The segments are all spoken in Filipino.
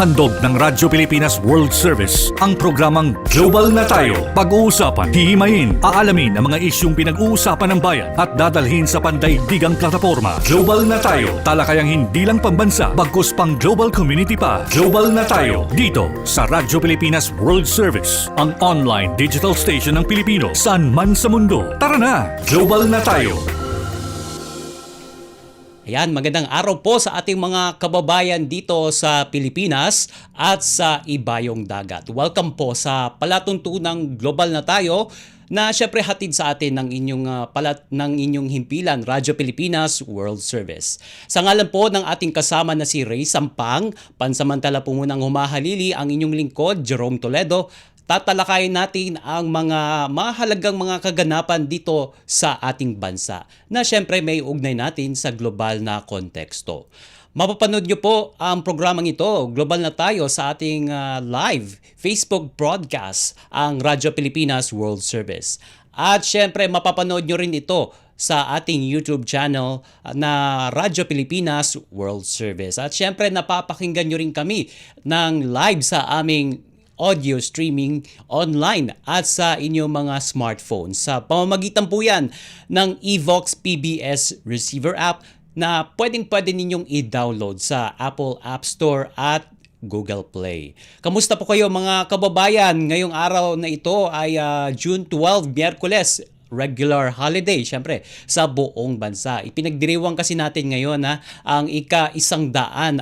Handog ng Radyo Pilipinas World Service ang programang Global na Tayo. Pag-uusapan, hihimayin, aalamin ang mga isyung pinag-uusapan ng bayan at dadalhin sa pandaigdigang plataforma. Global na Tayo, talakayang hindi lang pambansa, bagkus pang global community pa. Global na Tayo, dito sa Radyo Pilipinas World Service, ang online digital station ng Pilipino saan man sa mundo. Tara na, Global na Tayo! Ayan, magandang araw po sa ating mga kababayan dito sa Pilipinas at sa ibayong dagat. Welcome po sa palatuntunang Global na Tayo na syempre hatid sa atin ng inyong himpilan, Radyo Pilipinas World Service. Sa ngalan po ng ating kasama na si Ray Sampang, pansamantala po munang humahalili ang inyong lingkod, Jerome Toledo. Tatalakayin natin ang mga mahalagang mga kaganapan dito sa ating bansa na syempre may ugnay natin sa global na konteksto. Mapapanood nyo po ang programang ito, Global na Tayo, sa ating live Facebook broadcast, ang Radyo Pilipinas World Service. At syempre mapapanood nyo rin ito sa ating YouTube channel na Radyo Pilipinas World Service. At syempre napapakinggan nyo rin kami ng live sa aming audio streaming online at sa inyong mga smartphones. Sa pamamagitan po yan ng Evox PBS Receiver app na pwedeng-pwede ninyong i-download sa Apple App Store at Google Play. Kamusta po kayo mga kababayan? Ngayong araw na ito ay June 12, Miyerkules, regular holiday, syempre, sa buong bansa. Ipinagdiriwang kasi natin ngayon ang ika-127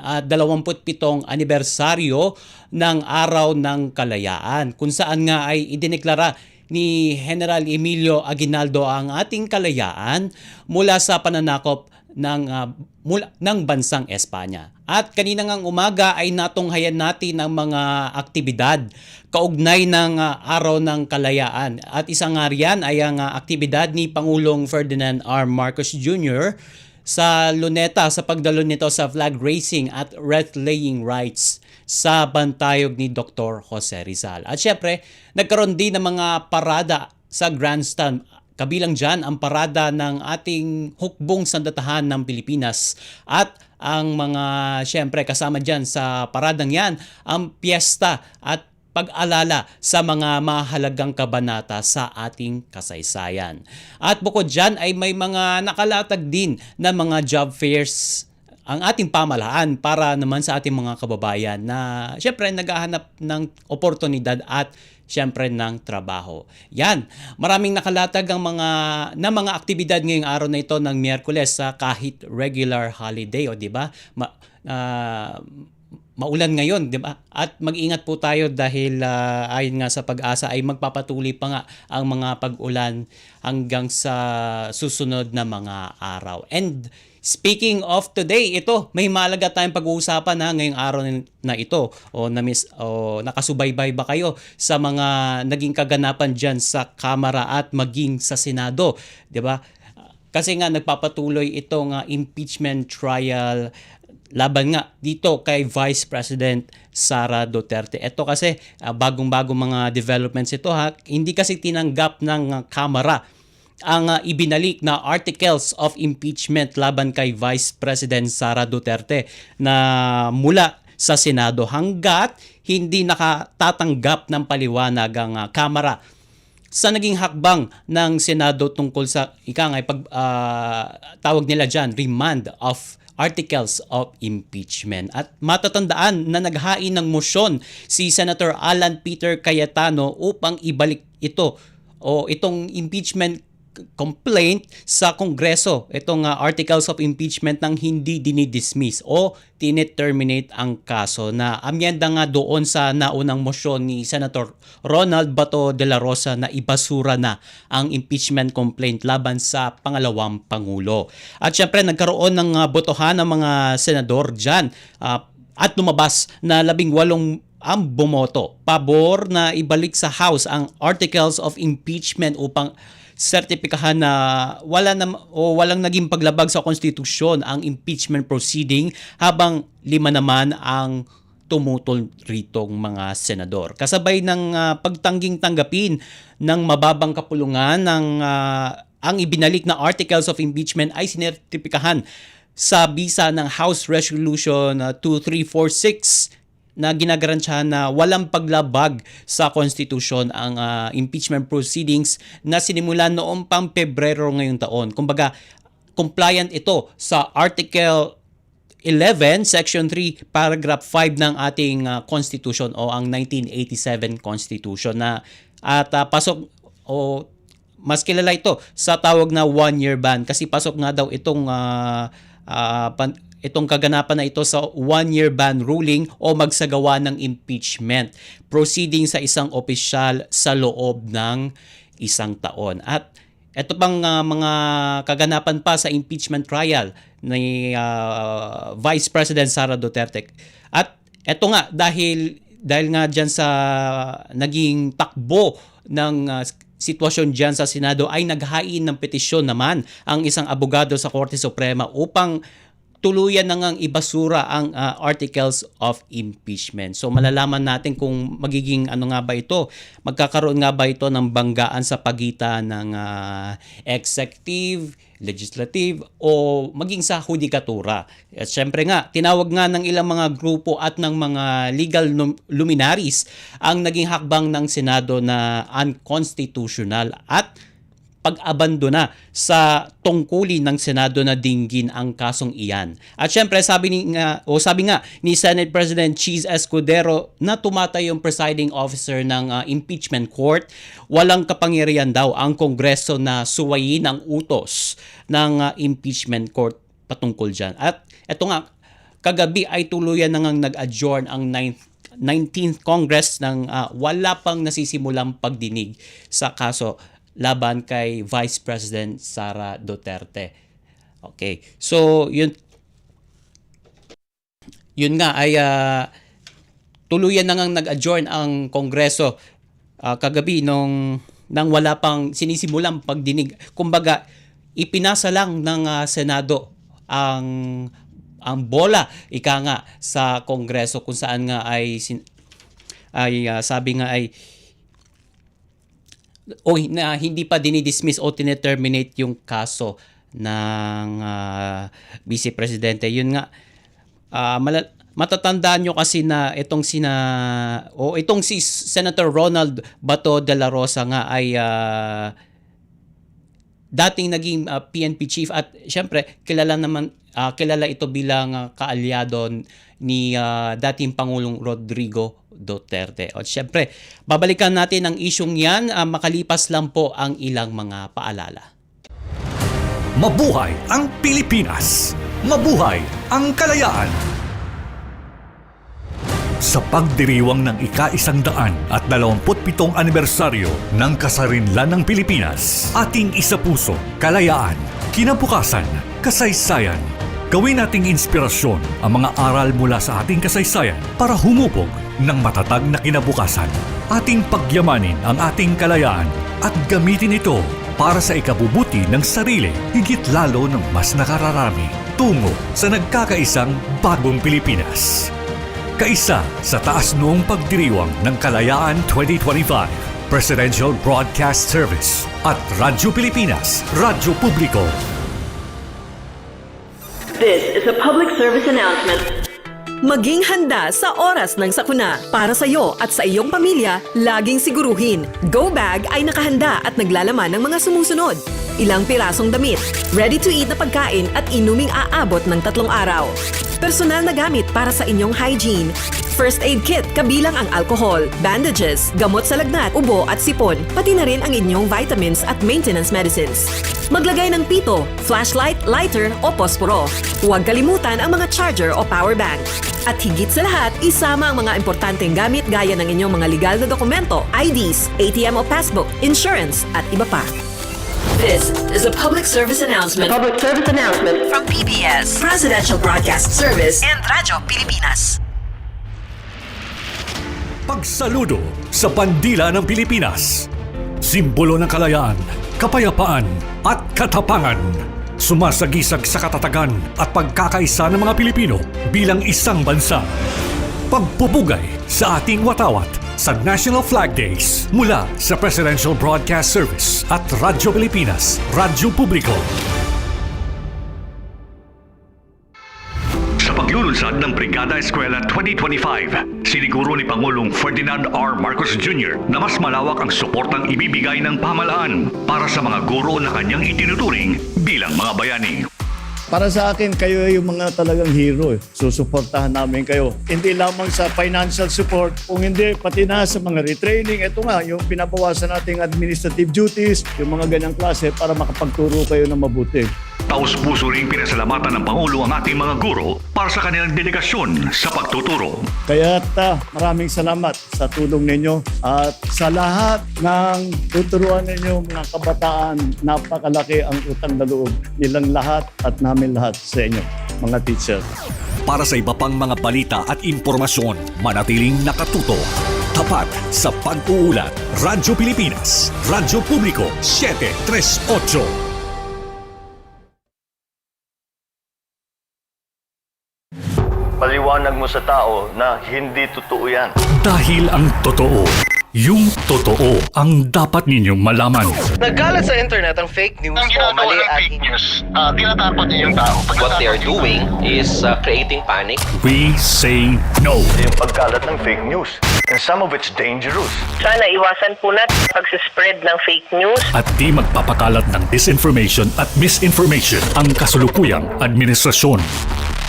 anibersaryo ng Araw ng Kalayaan, kung saan nga ay idineklara ni General Emilio Aguinaldo ang ating kalayaan mula sa pananakop ng bansang Espanya. At kanina ngang umaga ay natunghayan natin ang mga aktibidad kaugnay ng Araw ng Kalayaan. At isang nga riyan ay ang aktibidad ni Pangulong Ferdinand R. Marcos Jr. sa Luneta sa pagdalo nito sa flag raising at wreath-laying rites sa bantayog ni Dr. Jose Rizal. At syempre, nagkaroon din ng mga parada sa grandstand. Kabilang dyan ang parada ng ating hukbong sandatahan ng Pilipinas at ang mga syempre kasama dyan sa paradang yan ang piyesta at pag-alala sa mga mahalagang kabanata sa ating kasaysayan. At bukod dyan ay may mga nakalatag din na mga job fairs ang ating pamahalaan para naman sa ating mga kababayan na syempre naghahanap ng oportunidad at syempre ng trabaho. Yan, maraming nakalatag ang mga aktibidad ngayong araw na ito ng Miyerkules sa kahit regular holiday, o di ba? Maulan ngayon, di ba? At mag-ingat po tayo dahil ayon nga sa Pag-asa ay magpapatuloy pa nga ang mga pag-ulan hanggang sa susunod na mga araw. And speaking of today, ito, may mahalaga tayong pag-uusapan ngayong araw na ito. O nakasubaybay ba kayo sa mga naging kaganapan dyan sa Kamara at maging sa Senado? Di ba? Kasi nga nagpapatuloy itong impeachment trial laban nga dito kay Vice President Sara Duterte. Ito kasi bagong-bagong mga developments ito Hindi kasi tinanggap ng Kamara ang ibinalik na articles of impeachment laban kay Vice President Sara Duterte na mula sa Senado hanggat hindi nakatatanggap ng paliwanag ang Kamara sa naging hakbang ng Senado tungkol sa tawag nila dyan, remand of articles of impeachment. At matatandaan na naghain ng motion si Senator Alan Peter Cayetano upang ibalik itong impeachment complaint sa Kongreso. Itong articles of impeachment nang hindi dinidismiss o tiniterminate ang kaso na amyenda nga doon sa naunang motion ni Senator Ronald Bato de la Rosa na ibasura na ang impeachment complaint laban sa pangalawang Pangulo. At syempre nagkaroon ng botohan ng mga senador dyan at lumabas na 18 ang bumoto pabor na ibalik sa House ang articles of impeachment upang sertipikahan na walang naging paglabag sa konstitusyon ang impeachment proceeding, habang 5 naman ang tumutol ritong mga senador. Kasabay ng pagtangging tanggapin ng mababang kapulungan ang ibinalik na articles of impeachment ay sinertipikahan sa bisa ng House Resolution 2346 na ginagarantiyahan na walang paglabag sa konstitusyon ang impeachment proceedings na sinimulan noong pang Pebrero ngayong taon. Kumbaga, compliant ito sa Article 11, Section 3, Paragraph 5 ng ating Constitution o ang 1987 Constitution na at pasok o mas kilala ito sa tawag na one-year ban kasi pasok nga daw itong kaganapan na ito sa one-year ban ruling o magsagawa ng impeachment proceeding sa isang opisyal sa loob ng isang taon. At ito pang mga kaganapan pa sa impeachment trial ni Vice President Sara Duterte. At ito nga dahil nga dyan sa naging takbo ng sitwasyon dyan sa Senado ay naghain ng petisyon naman ang isang abogado sa Korte Suprema upang tuluyan na ngang ibasura ang articles of impeachment. So malalaman natin kung magiging ano nga ba ito, magkakaroon nga ba ito ng banggaan sa pagitan ng executive, legislative o maging sa hudikatura. At syempre nga, tinawag nga ng ilang mga grupo at ng mga legal luminaries ang naging hakbang ng Senado na unconstitutional at pag-abandona sa tungkulin ng Senado na dinggin ang kasong iyan. At syempre sabi nga ni Senate President Cheese Escudero na tumatay yung presiding officer ng impeachment court, walang kapangyarihan daw ang Kongreso na suwayin ang utos ng impeachment court patungkol dyan. At eto nga, kagabi ay tuluyan na ngang nag-adjourn ang 19th Congress ng wala pang nasisimulang pagdinig sa kaso laban kay Vice President Sara Duterte. Okay. So, yun nga ay tuluyan na ngang nag-adjourn ang Kongreso kagabi nang wala pang sinisimulang pagdinig. Kumbaga, ipinasa lang ng Senado ang bola ika nga sa Kongreso kung saan nga ay sabi nga ay hindi pa dinidismiss o tineterminate yung kaso ng Vice Presidente. Yun nga, matatandaan nyo kasi na itong si Senator Ronald Bato de la Rosa nga ay dating naging PNP chief at syempre kilala ito bilang kaalyado ni dating Pangulong Rodrigo Duterte. At syempre, babalikan natin ang isyong yan makalipas lang po ang ilang mga paalala. Mabuhay ang Pilipinas! Mabuhay ang kalayaan! Sa pagdiriwang ng ika-127 anibersaryo ng kasarinlan ng Pilipinas, ating isapuso, kalayaan, kinabukasan, kasaysayan. Gawin nating inspirasyon ang mga aral mula sa ating kasaysayan para humubog ng matatag na kinabukasan. Ating pagyamanin ang ating kalayaan at gamitin ito para sa ikabubuti ng sarili, higit lalo ng mas nakararami, tungo sa nagkakaisang bagong Pilipinas. Kaisa sa taas noong pagdiriwang ng Kalayaan 2025, Presidential Broadcast Service at Radyo Pilipinas, Radyo Publiko. This is a public service announcement. Maging handa sa oras ng sakuna. Para sa iyo at sa iyong pamilya, laging siguruhin, Go Bag ay nakahanda at naglalaman ng mga sumusunod. Ilang pirasong damit, ready-to-eat na pagkain at inuming aabot ng 3 araw. Personal na gamit para sa inyong hygiene. First aid kit kabilang ang alcohol, bandages, gamot sa lagnat, ubo at sipon, pati na rin ang inyong vitamins at maintenance medicines. Maglagay ng pito, flashlight, lighter o posporo. Huwag kalimutan ang mga charger o power bank. At higit sa lahat, isama ang mga importanteng gamit gaya ng inyong mga legal na dokumento, IDs, ATM o passbook, insurance at iba pa. This is a public service announcement. Public service announcement From PBS, Presidential Broadcast Service and Radyo Pilipinas. Pagsaludo sa bandila ng Pilipinas. Simbolo ng kalayaan, kapayapaan at katapangan. Sumasagisag sa katatagan at pagkakaisa ng mga Pilipino bilang isang bansa. Pagpupugay sa ating watawat sa National Flag Days mula sa Presidential Broadcast Service at Radyo Pilipinas, Radyo Publiko. Sa paglulunsad ng Brigada Eskwela 2025 Isiniguro ni Pangulong Ferdinand R. Marcos Jr. na mas malawak ang suportang ibibigay ng pamahalaan para sa mga guro na kanyang itinuturing bilang mga bayani. Para sa akin, kayo yung mga talagang hero. Susuportahan namin kayo. Hindi lamang sa financial support, kung hindi, pati na sa mga retraining. Ito nga, yung pinabawasan nating administrative duties, yung mga ganyang klase para makapagturo kayo ng mabuti. Taus-puso ring pinasalamatan ng Pangulo ang ating mga guro para sa kanilang dedikasyon sa pagtuturo. Kaya maraming salamat sa tulong ninyo at sa lahat ng tuturuan ninyo mga kabataan, napakalaki ang utang na loob nilang lahat at namin lahat sa inyo, mga teacher. Para sa iba pang mga balita at impormasyon, manatiling nakatuto. Tapat sa pag-uulat. Radyo Pilipinas, Radyo Publiko, 738. Paliwanag mo sa tao na hindi totoo yan. Dahil ang totoo, yung totoo ang dapat ninyong malaman. Nagkalat sa internet ang fake news Ang o ginagawa mali ng at fake news, tinatapon niya yung tao. What they are doing is creating panic. We say no. Yung pagkalat ng fake news. And some of it's dangerous. Sana iwasan po natin pagsispread ng fake news. At di magpapakalat ng disinformation at misinformation ang kasulukuyang administrasyon.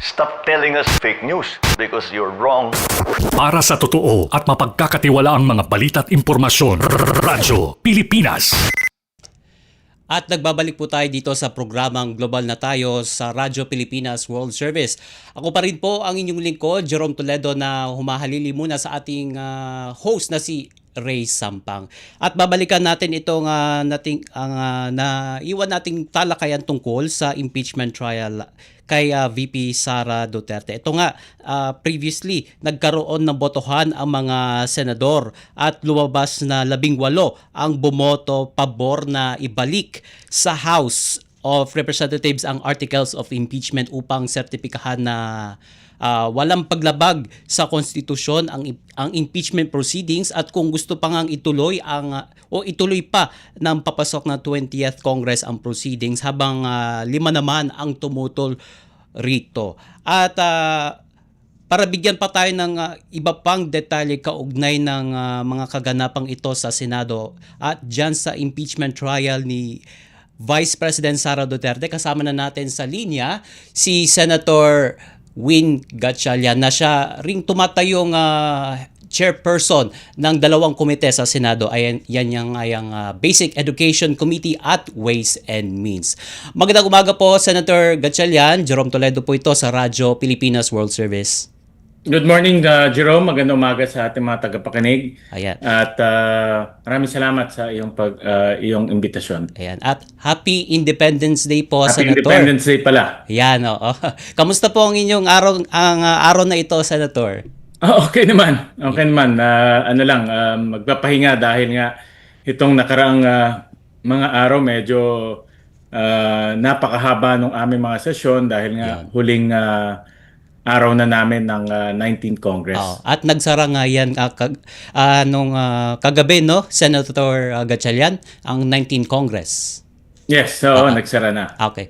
Stop telling us fake news because you're wrong. Para sa totoo at mapagkakatiwalaang mga balita at impormasyon, Radyo Pilipinas. At nagbabalik po tayo dito sa programang Global na Tayo sa Radyo Pilipinas World Service. Ako pa rin po ang inyong lingkod, Jerome Toledo, na humahalili muna sa ating host na si Ray Sampang. At babalikan natin itong naiwan nating talakayan tungkol sa impeachment trial kay VP Sara Duterte. Ito nga, previously, nagkaroon ng botohan ang mga senador at lumabas na 18 ang bumoto pabor na ibalik sa House of Representatives ang articles of impeachment upang sertipikahan na walang paglabag sa konstitusyon ang impeachment proceedings at kung gusto pa ngang ituloy ituloy pa ng papasok na 20th Congress ang proceedings habang 5 naman ang tumutol rito. At para bigyan pa tayo ng iba pang detalye kaugnay ng mga kaganapang ito sa Senado at dyan sa impeachment trial ni Vice President Sara Duterte, kasama na natin sa linya si Senator Win Gatchalian na siya ring tumatayong chairperson ng 2 komite sa Senado. Ayan, yan yung Basic Education Committee at Ways and Means. Magandang umaga po, Senator Gatchalian. Jerome Toledo po ito sa Radyo Pilipinas World Service. Good morning, Jerome. Magandang umaga sa ating mga tagapakinig. Ayan. At maraming salamat sa iyong imbitasyon. Ayan. At Happy Independence Day po, Happy Senator. Independence Day pala. Ayan, oo. Kamusta po ang inyong araw na ito, Senator? Okay naman. Okay naman. Magpapahinga dahil nga itong nakaraang mga araw medyo napakahaba ng aming mga sesyon dahil nga huling araw na namin ng 19th Congress. At nagsara nga yan nung kagabi, no, Senator Gatchalian, ang 19th Congress. Yes, nagsara na. Okay.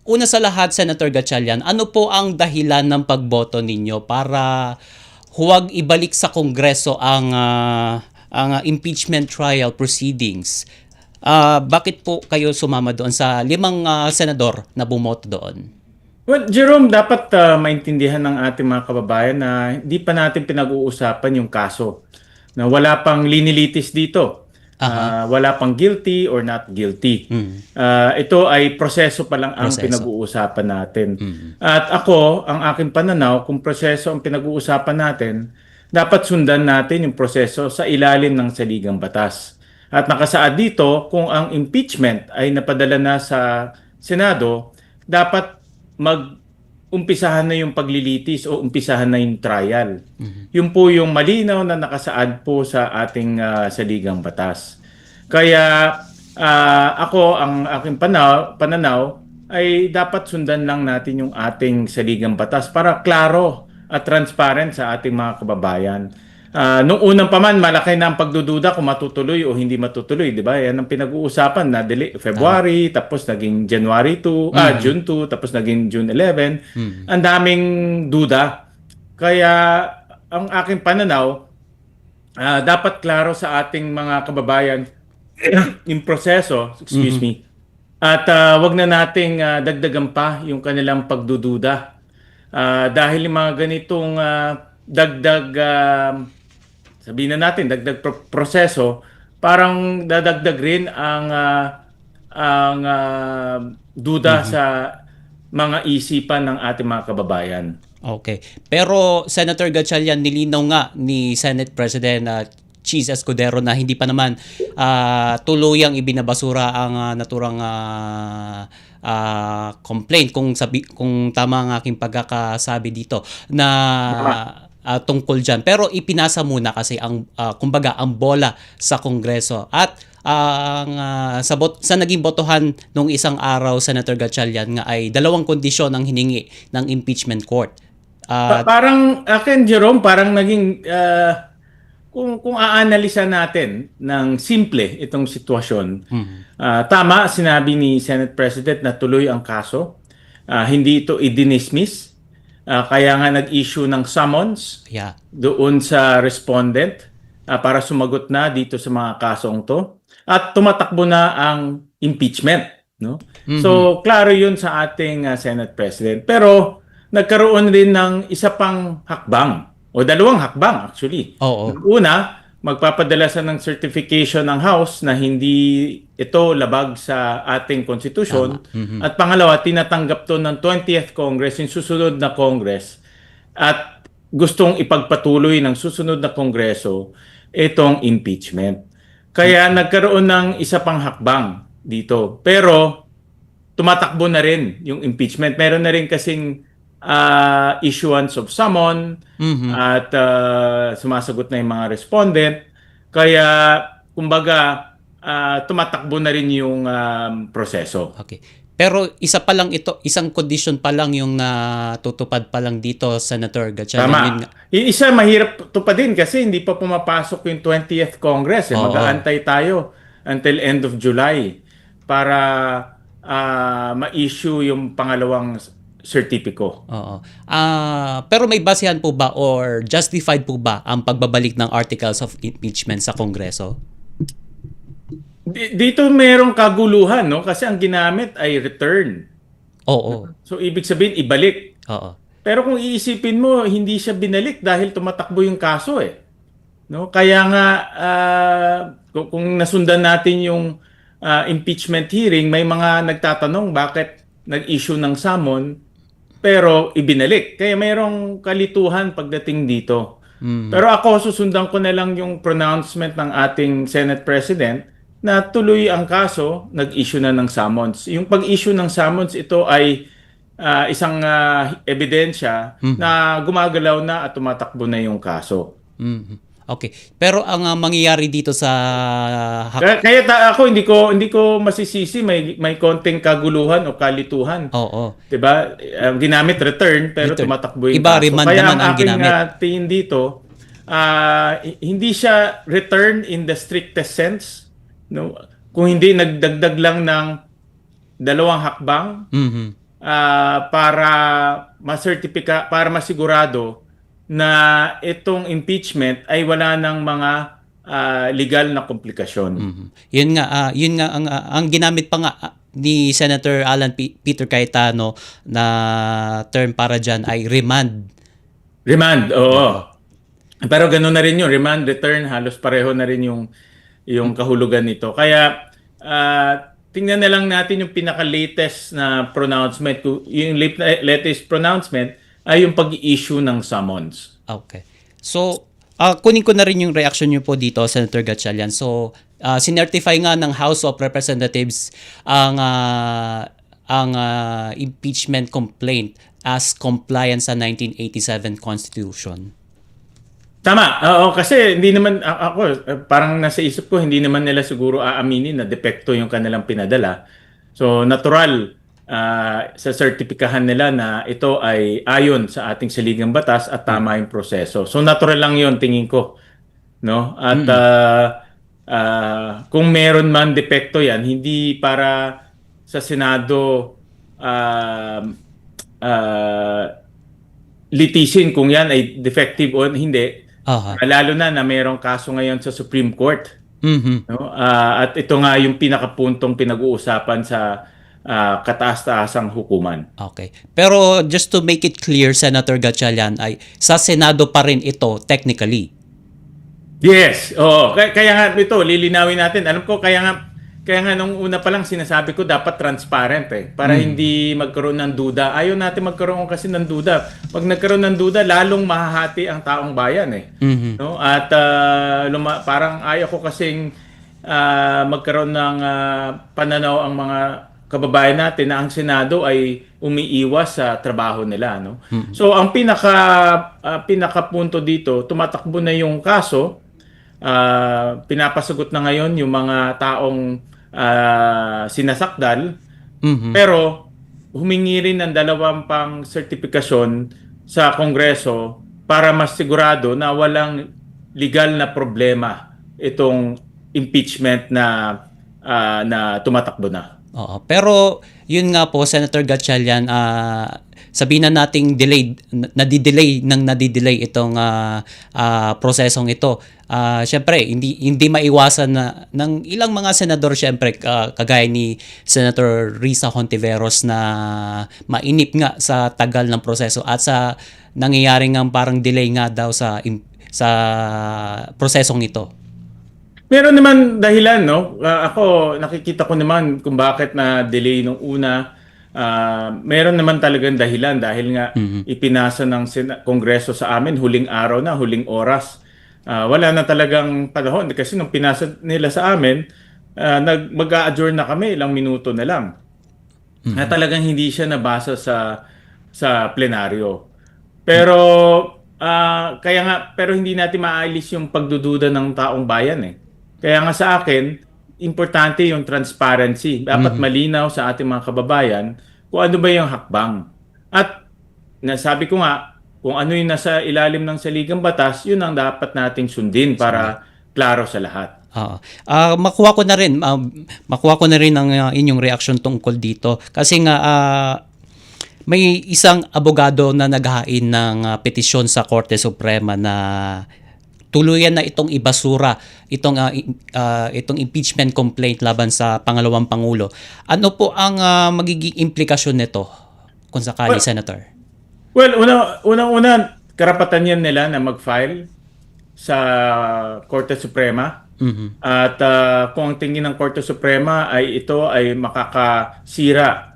Una sa lahat, Senator Gatchalian, ano po ang dahilan ng pagboto ninyo para huwag ibalik sa Kongreso ang impeachment trial proceedings? Bakit po kayo sumama doon sa 5 senador na bumoto doon? Well, Jerome, dapat maintindihan ng ating mga kababayan na hindi pa natin pinag-uusapan yung kaso. Na wala pang linilitis dito. Wala pang guilty or not guilty. Ito ay proseso pa lang ang pinag-uusapan natin. At ako, ang aking pananaw, kung proseso ang pinag-uusapan natin, dapat sundan natin yung proseso sa ilalim ng saligang batas. At nakasaad dito, kung ang impeachment ay napadala na sa Senado, dapat umpisahan na yung paglilitis o umpisahan na yung trial. Yun po yung malinaw na nakasaad po sa ating saligang batas. Kaya ang aking pananaw ay dapat sundan lang natin yung ating saligang batas para klaro at transparent sa ating mga kababayan. Nung unang pa man, malaki na ang pagdududa kung matutuloy o hindi matutuloy, di ba? Yan ang pinag-uusapan na February, tapos naging January 2, June 2, tapos naging June 11. Ang daming duda. Kaya ang aking pananaw, dapat klaro sa ating mga kababayan yung proseso, excuse me, at wag na nating dagdagan pa yung kanilang pagdududa. Dahil yung mga ganitong dagdag, sabihin na natin, dagdag proseso, parang dadagdag rin ang duda sa mga isipan ng ating mga kababayan. Okay. Pero Senator Gatchalian, nilinaw nga ni Senate President Cheese Escudero na hindi pa naman tuluyang ibinabasura ang naturang complaint, kung tama ang aking pagkakasabi dito, na tungkol dyan. Pero ipinasa muna kasi kumbaga ang bola sa Kongreso. At sa naging botohan nung isang araw, Senator Gatchalian, nga ay 2 kondisyon ang hiningi ng impeachment court. Parang akin, Jerome, parang naging kung aanalisa natin ng simple itong sitwasyon, tama sinabi ni Senate President na tuloy ang kaso. Hindi ito i-dismiss. Kaya nga nag-issue ng summons doon sa respondent para sumagot na dito sa mga kasong to. At tumatakbo na ang impeachment. No? So, klaro yun sa ating Senate President. Pero nagkaroon rin ng isa pang hakbang o 2 hakbang actually. Una, magpapadala sa ng certification ng House na hindi ito labag sa ating konstitusyon. At pangalawa, tinatanggap to ng 20th Congress, yung susunod na Congress, at gustong ipagpatuloy ng susunod na Kongreso itong impeachment. Kaya nagkaroon ng isa pang hakbang dito. Pero tumatakbo na rin yung impeachment. Meron na rin kasing issuance of summon at sumasagot na yung mga respondent. Kaya, kumbaga, tumatakbo na rin yung proseso. Okay. Pero isang condition pa lang yung natutupad pa lang dito, Senator Gatchalian. Tama. Isa mahirap tupadin kasi hindi pa pumapasok yung 20th Congress. Mag-aantay tayo until end of July para ma-issue yung pangalawang sertipiko. Pero may basehan po ba or justified po ba ang pagbabalik ng articles of impeachment sa Kongreso? Dito merong kaguluhan, no? Kasi ang ginamit ay return. So ibig sabihin ibalik. Pero kung iisipin mo, hindi siya binalik dahil tumatakbo yung kaso eh. No? Kaya nga kung nasundan natin yung impeachment hearing, may mga nagtatanong bakit nag-issue ng summon pero ibinalik. Kaya mayroong kalituhan pagdating dito. Pero ako, susundan ko na lang yung pronouncement ng ating Senate President na tuloy ang kaso, nag-issue na ng summons. Yung pag-issue ng summons, ito ay isang ebidensya na gumagalaw na at tumatakbo na yung kaso. Okay. Pero ang mangyayari dito sa kaya ako hindi ko masisisi, may konting kaguluhan o kalituhan. 'Di ba? Ginamit return pero tumatakbo yung kaso. Kaya ang aking tingin dito, hindi siya return in the strictest sense, no? Kung hindi nagdagdag lang ng 2 hakbang para para masigurado na itong impeachment ay wala ng mga legal na komplikasyon. Yun nga ang ginamit pa nga ni Senator Alan Peter Cayetano na term para diyan ay remand. Oo. Pero ganoon na rin yung remand, return, halos pareho na rin yung kahulugan nito. Kaya tingnan na lang natin yung pinaka-latest na pronouncement. Yung latest pronouncement ay yung pag-issue ng summons. Okay. So, kunin ko na rin yung reaction niyo po dito, Senator Gatchalian. So, sinertify nga ng House of Representatives ang impeachment complaint as compliance sa 1987 Constitution. Tama. Oo, kasi hindi naman ako parang nasa isip ko hindi naman nila siguro aaminin na depekto yung kanilang pinadala. So, natural sa sertipikahan nila na ito ay ayon sa ating saligang batas at tama yung proseso. So natural lang 'yon tingin ko, no? At kung meron man depekto 'yan, hindi para sa Senado litisin kung yan ay defective o hindi. Aha. Lalo na mayroong kaso ngayon sa Supreme Court. Mhm. No? At ito nga yung pinakapuntong pinag-uusapan sa kataas-taasang hukuman. Okay. Pero just to make it clear, Senator Gatchalian, ay sa Senado pa rin ito technically. Yes. Oo. Kaya nga ito, lilinawin natin. Alam ko, kaya nga nung una pa lang sinasabi ko dapat transparent para hindi magkaroon ng duda. Ayaw natin magkaroon kasi ng duda. Pag nagkaroon ng duda, lalong mahahati ang taong bayan No? At parang ayaw ko kasing magkaroon ng pananaw ang mga kababayan natin na ang Senado ay umiiwas sa trabaho nila, no? So ang pinakapunto dito, tumatakbo na yung kaso, pinapasagot na ngayon yung mga taong sinasakdal, pero humingi rin ng 2 pang sertifikasyon sa Kongreso para mas sigurado na walang legal na problema itong impeachment na tumatakbo na. Oo. Pero yun nga po, Senator Gatchalian, sabihin na nating nadidelay itong prosesong ito. Syempre, hindi maiwasan na ng ilang mga senador, syempre, kagaya ni Senator Risa Hontiveros na mainip nga sa tagal ng proseso at sa nangyayari nga parang delay nga daw sa prosesong ito. Meron naman dahilan, no? Ako, nakikita ko naman kung bakit na-delay nung una. Meron naman talagang dahilan dahil nga ipinasa ng Kongreso sa amin huling araw na, huling oras. Wala na talagang panahon kasi nung pinasa nila sa amin, mag-a-adjourn na kami, ilang minuto na lang. Na talagang hindi siya nabasa sa plenaryo. Pero pero hindi natin maalis yung pagdududa ng taong bayan Kaya nga sa akin, importante yung transparency. Dapat malinaw sa ating mga kababayan kung ano ba yung hakbang. At nasabi ko nga, kung ano yung nasa ilalim ng saligang batas, yun ang dapat nating sundin para klaro sa lahat. Makuha ko na rin ang inyong reaksyon tungkol dito. Kasi nga, may isang abogado na naghain ng petisyon sa Korte Suprema na tuluyan na itong ibasura itong impeachment complaint laban sa pangalawang pangulo. Ano po ang magiging implikasyon nito kung sakali, Senator? Well, unang-una, karapatan yan nila na mag-file sa Korte Suprema. At kung ang tingin ng Korte Suprema ay ito ay makakasira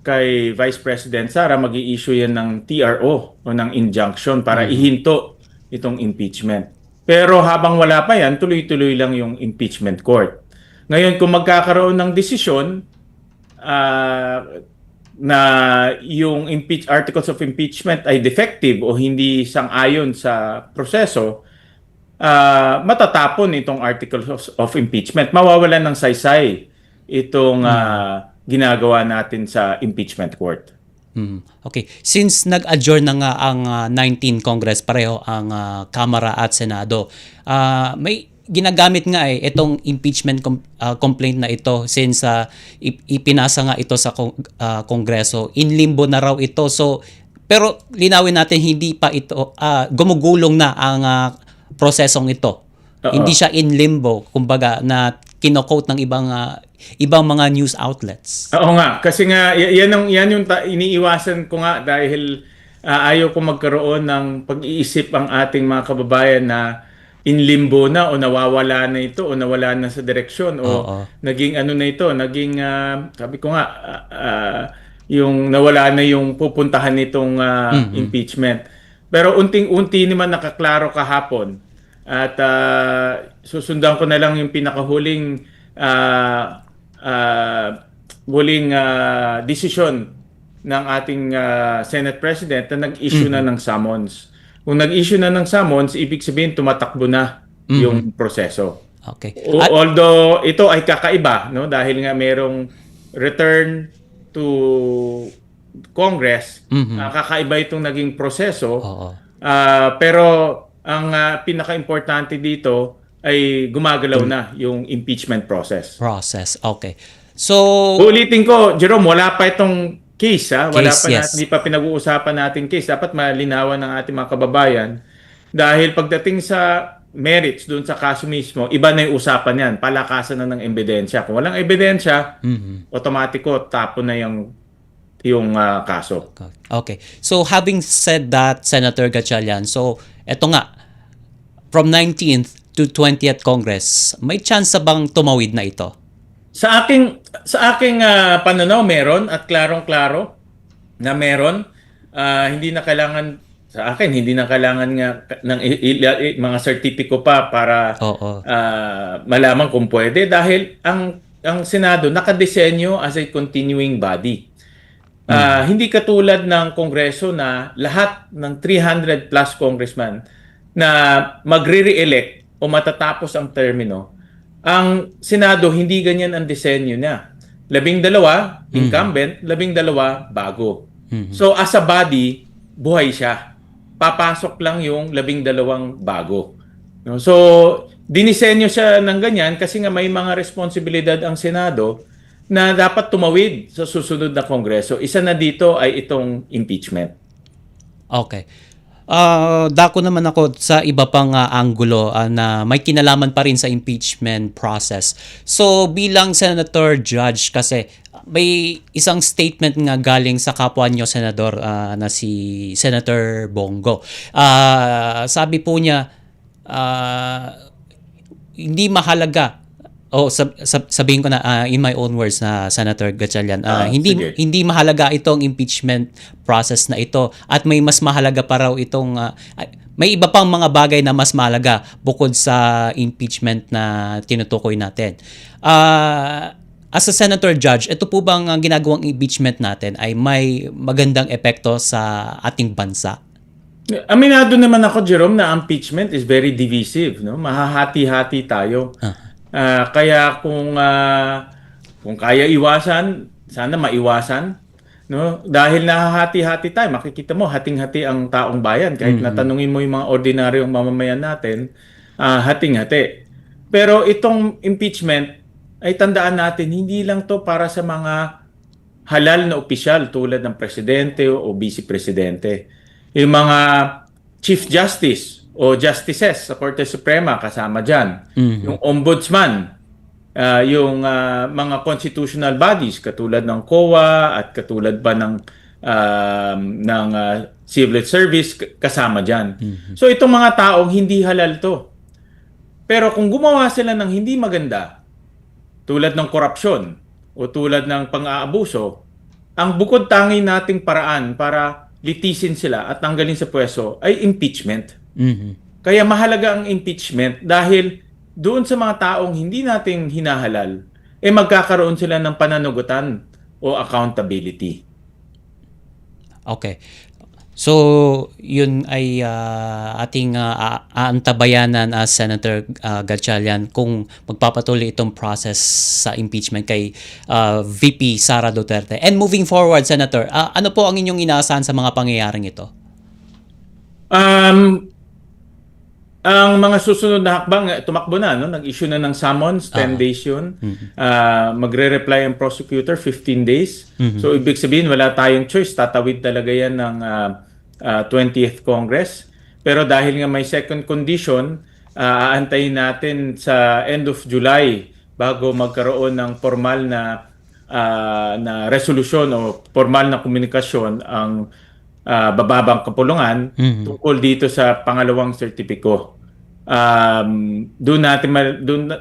kay Vice President Sara, mag-i-issue yan ng TRO o ng injunction para ihinto itong impeachment. Pero habang wala pa yan, tuloy-tuloy lang yung impeachment court. Ngayon, kung magkakaroon ng desisyon na yung articles of impeachment ay defective o hindi sang-ayon sa proseso, matatapon itong articles of impeachment. Mawawalan ng saysay itong ginagawa natin sa impeachment court. Okay. Since nag-adjourn na nga ang 19 Congress, pareho ang Kamara at Senado, may ginagamit nga itong impeachment complaint na ito since ipinasa nga ito sa Kongreso. In limbo na raw ito. So, pero linawin natin, hindi pa ito, gumugulong na ang prosesong ito. Hindi siya in limbo, kumbaga, na kino-quote ng ibang mga news outlets. Oo nga, kasi nga yan yung iniiwasan ko nga dahil ayaw ko magkaroon ng pag-iisip ang ating mga kababayan na in limbo na o nawawala na ito o nawala na sa direksyon o naging naging sabi ko nga yung nawala na yung pupuntahan nitong impeachment. Pero unting-unti naman nakaklaro kahapon at susundan ko na lang yung pinakahuling desisyon ng ating Senate President na nag-issue na ng summons. Kung nag-issue na ng summons, ibig sabihin tumatakbo na yung proseso. Okay. Although ito ay kakaiba, no, dahil nga merong return to Congress, kakaiba itong naging proseso. Pero ang pinaka-importante dito ay gumagalaw na yung impeachment process. Okay. So, ulitin ko, Jerome, wala pa itong case. Wala Case, pa yes. hindi pa pinag-uusapan natin case. Dapat malinawan ng ating mga kababayan dahil pagdating sa merits doon sa kaso mismo, iba na yung usapan yan. Palakasan na ng ebidensya. Kung walang ebidensya, otomatiko tapon na yung kaso. Okay. So having said that, Senator Gatchalian, so eto nga, from 19th to 20th Congress, may chance bang tumawid na ito? Sa aking pananaw meron at klarong-klaro na meron. Hindi na kailangan sa akin hindi na kailangan nga ng mga sertipiko pa para malaman kung pwede dahil ang Senado nakadesenyo as a continuing body. Hindi katulad ng Kongreso na lahat ng 300 plus congressman na magre-re-elect o matatapos ang termino. Ang Senado, hindi ganyan ang disenyo niya. 12 incumbent, 12 bago. So as a body, buhay siya. Papasok lang yung 12 bago. No? So dinisenyo siya ng ganyan kasi nga may mga responsibilidad ang Senado na dapat tumawid sa susunod na Kongreso. Isa na dito ay itong impeachment. Okay. Dako naman ako sa iba pang anggulo na may kinalaman pa rin sa impeachment process. So bilang Senator Judge kasi may isang statement nga galing sa kapwa nyo senador na si Senator Bongo. Sabi po niya hindi mahalaga sabihin ko na in my own words na Senator Gatchalian, hindi mahalaga itong impeachment process na ito at may mas mahalaga pa raw itong may iba pang mga bagay na mas mahalaga bukod sa impeachment na tinutukoy natin. As a Senator Judge, ito po bang ginagawang impeachment natin ay may magandang epekto sa ating bansa? Aminado naman ako, Jerome, na impeachment is very divisive. No? Mahahati-hati tayo. Kaya kung kaya iwasan, sana maiwasan. No? Dahil nahahati-hati tayo, makikita mo, hating-hati ang taong bayan. Kahit natanungin mo yung mga ordinaryong mamamayan natin, hating-hati. Pero itong impeachment, ay tandaan natin, hindi lang to para sa mga halal na opisyal tulad ng presidente o vice-presidente. Yung mga chief justice o justices sa Korte Suprema kasama dyan. Yung ombudsman, yung mga constitutional bodies katulad ng COA at katulad pa ng civil service kasama dyan. So itong mga taong hindi halal to. Pero kung gumawa sila ng hindi maganda, tulad ng korupsyon o tulad ng pang-aabuso, ang bukod tangi nating paraan para litisin sila at tanggalin sa pwesto ay impeachment. Kaya mahalaga ang impeachment dahil doon sa mga taong hindi nating hinahalal, magkakaroon sila ng pananagutan o accountability. Okay. So, yun ay ating aantabayanan as Senator Gatchalian kung magpapatuloy itong process sa impeachment kay VP Sara Duterte. And moving forward, Senator, ano po ang inyong inaasahan sa mga pangyayaring ito? Ang mga susunod na hakbang, tumakbo na, no? Nag-issue na ng summons, 10 days yun. Magre-reply ang prosecutor, 15 days. So, ibig sabihin, wala tayong choice. Tatawid talaga yan ng 20th Congress. Pero dahil nga may second condition, aantayin natin sa end of July bago magkaroon ng formal na resolusyon o formal na komunikasyon ang bababang kapulungan tungkol dito sa pangalawang sertipiko. Doon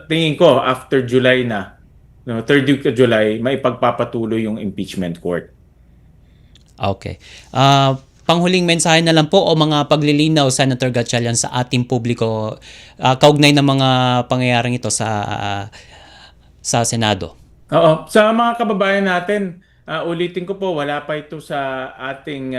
tingin ko after July na, no, third week of July, maipagpapatuloy yung impeachment court. Okay. Panghuling mensahe na lang po o mga paglilinaw, Senator Gatchalian, sa ating publiko kaugnay ng mga pangyayaring ito sa Senado. Oo. Sa mga kababayan natin, ulitin ko po, wala pa ito sa ating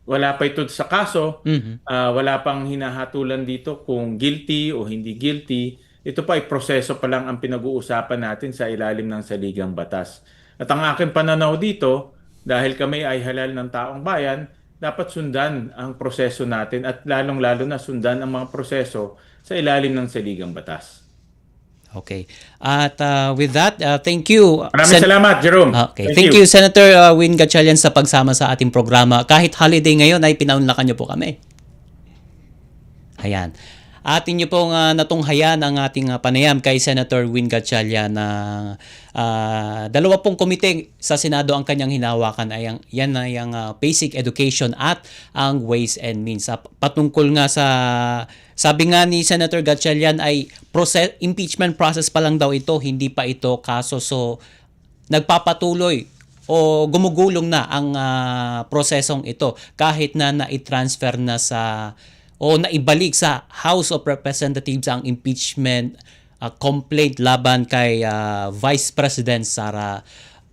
wala pa ito sa kaso. Wala pang hinahatulan dito kung guilty o hindi guilty. Ito pa ay proseso pa lang ang pinag-uusapan natin sa ilalim ng saligang batas. At ang aking pananaw dito, dahil kami ay halal ng taong bayan, dapat sundan ang proseso natin at lalong-lalo na sundan ang mga proseso sa ilalim ng saligang batas. Okay. At with that, thank you. Maraming salamat, Jerome. Okay. Thank you, Senator Win Gatchalian, sa pagsama sa ating programa. Kahit holiday ngayon ay pinaunlakan niyo po kami. Ayan. Atin niyo pong natunghayan ang ating panayam kay Senator Win Gatchalian na dalawa pong komite sa Senado ang kanyang hinawakan ay yan ay ang basic education at ang ways and means. Patungkol nga sa, sabi nga ni Senator Gatchalian ay impeachment process pa lang daw ito, hindi pa ito kaso. So nagpapatuloy o gumugulong na ang prosesong ito kahit na na-transfer na sa o naibalik sa House of Representatives ang impeachment complaint laban kay Vice President Sara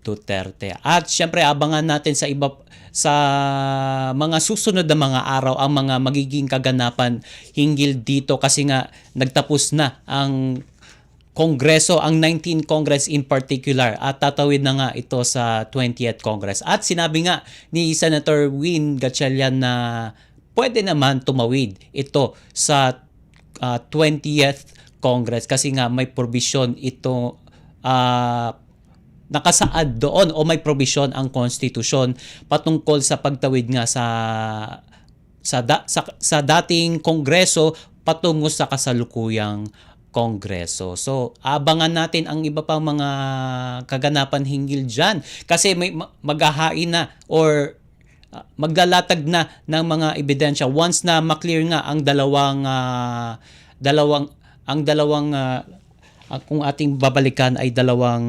Duterte. At syempre abangan natin sa mga susunod na mga araw ang mga magiging kaganapan hinggil dito kasi nga nagtapos na ang Kongreso, ang 19th Congress in particular, at tatawid na nga ito sa 20th Congress. At sinabi nga ni Senator Win Gatchalian na pwede naman tumawid ito sa 20th Congress kasi nga may provision ito nakasaad doon o may provision ang konstitusyon patungkol sa pagtawid nga sa dating Kongreso patungo sa kasalukuyang Kongreso. So, abangan natin ang iba pang mga kaganapan hinggil dyan kasi may maghahain na or maglalatag na ng mga ebidensya once na maklear nga ang dalawang kung ating babalikan ay dalawang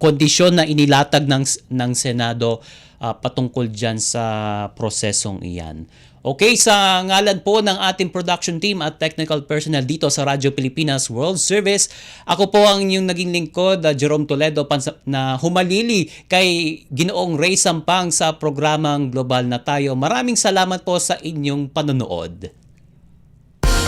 kondisyon na inilatag ng Senado patungkol dyan sa prosesong iyan. Okay, sa ngalan po ng ating production team at technical personnel dito sa Radyo Pilipinas World Service, ako po ang inyong naging lingkod, Jerome Toledo, na humalili kay Ginoong Ray Sampang sa programang Global na Tayo. Maraming salamat po sa inyong panonood.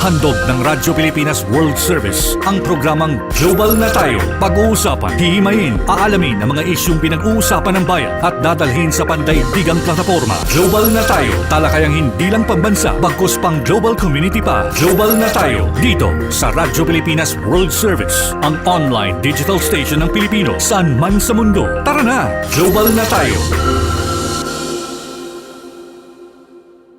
Handog ng Radyo Pilipinas World Service ang programang Global na Tayo. Pag-uusapan, hihimayin, aalamin ang mga isyung pinag-uusapan ng bayan at dadalhin sa pandaigdigang plataforma. Global na Tayo, talakayang hindi lang pambansa, bagkus pang global community pa. Global na Tayo, dito sa Radyo Pilipinas World Service, ang online digital station ng Pilipino saan man sa mundo. Tara na, Global na Tayo.